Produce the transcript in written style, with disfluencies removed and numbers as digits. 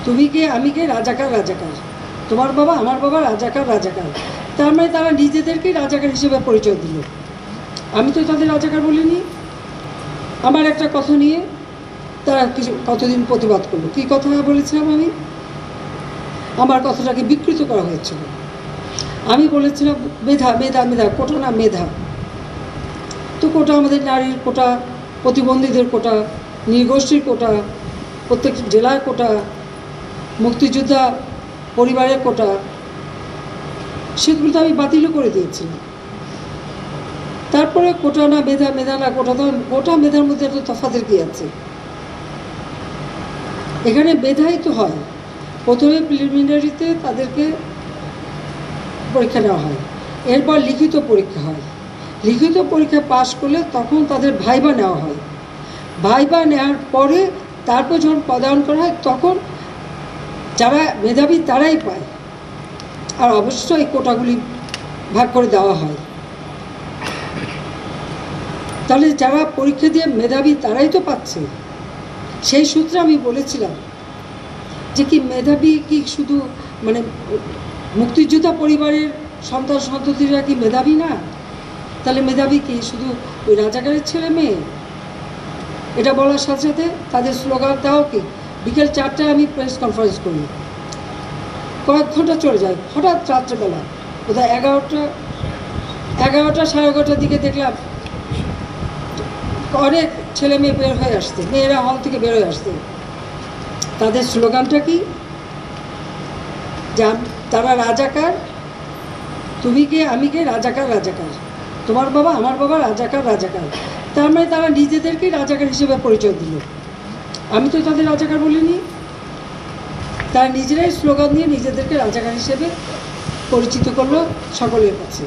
তুমি কে আমি কে, রাজাকার রাজাকার, তোমার বাবা আমার বাবা রাজাকার রাজাকার। তার মানে তারা নিজেদেরকেই রাজাকার হিসেবে পরিচয় দিল। আমি তো তাদের রাজাকার বলিনি। আমার একটা কথা নিয়ে তারা কিছু কতদিন প্রতিবাদ করলো। কী কথা বলেছিলাম আমি? আমার কথাটাকে বিকৃত করা হয়েছিল। আমি বলেছিলাম মেধা মেধা মেধা, কোটা না মেধা। তো কোটা আমাদের নারীর কোটা, প্রতিবন্ধীদের কোটা, নৃগোষ্ঠীর কোটা, প্রত্যেক জেলার কোটা, মুক্তিযোদ্ধা পরিবারের কোটা, সেগুলো তো আমি বাতিলও করে দিয়েছিলাম। তারপরে কোটা না মেধা, মেধা না কোটা, তো কোটা মেধার মধ্যে একটা তফাতের কী আছে? এখানে মেধাই তো হয়। প্রথমে প্রিলিমিনারিতে তাদেরকে পরীক্ষা নেওয়া হয়, এরপর লিখিত পরীক্ষা হয়। লিখিত পরীক্ষা পাশ করলে তখন তাদের ভাইবা নেওয়া হয়। ভাইবা নেওয়ার পরে তারপর যখন পদায়ন করা হয় তখন যারা মেধাবী তারাই পায়। আর অবশ্যই এই কোটাগুলি ভাগ করে দেওয়া হয়। তাহলে যারা পরীক্ষা দিয়ে মেধাবী তারাই তো পাচ্ছে। সেই সূত্রে আমি বলেছিলাম যে কি মেধাবী কি শুধু মানে মুক্তিযোদ্ধা পরিবারের সন্তান সন্ততিরা কি মেধাবী না? তাহলে মেধাবী কি শুধু ওই রাজাকারের ছেলে মেয়ে? এটা বলার সাথে সাথে তাদের স্লোগান দাও কি, বিকেল 4টায় আমি প্রেস কনফারেন্স করি, কয়েক ঘন্টা চলে যায়। হঠাৎ রাত্রেবেলা বোধহয় 11টা 11:30টার দিকে দেখলাম অনেক ছেলে মেয়ে বের হয়ে আসছে, মেয়েরা হল থেকে বের হয়ে আসছে। তাদের স্লোগানটা কি? যে তারা রাজাকার, তুমি কে আমি কে, রাজাকার রাজাকার, তোমার বাবা আমার বাবা রাজাকার রাজাকার। তার মানে তারা নিজেদেরকেই রাজাকার হিসেবে পরিচয় দিল। আমি তো তাদের রাজাকার বলিনি। তারা নিজেরাই স্লোগান দিয়ে নিজেদেরকে রাজাকার হিসেবে পরিচিত করলো সকলের কাছে।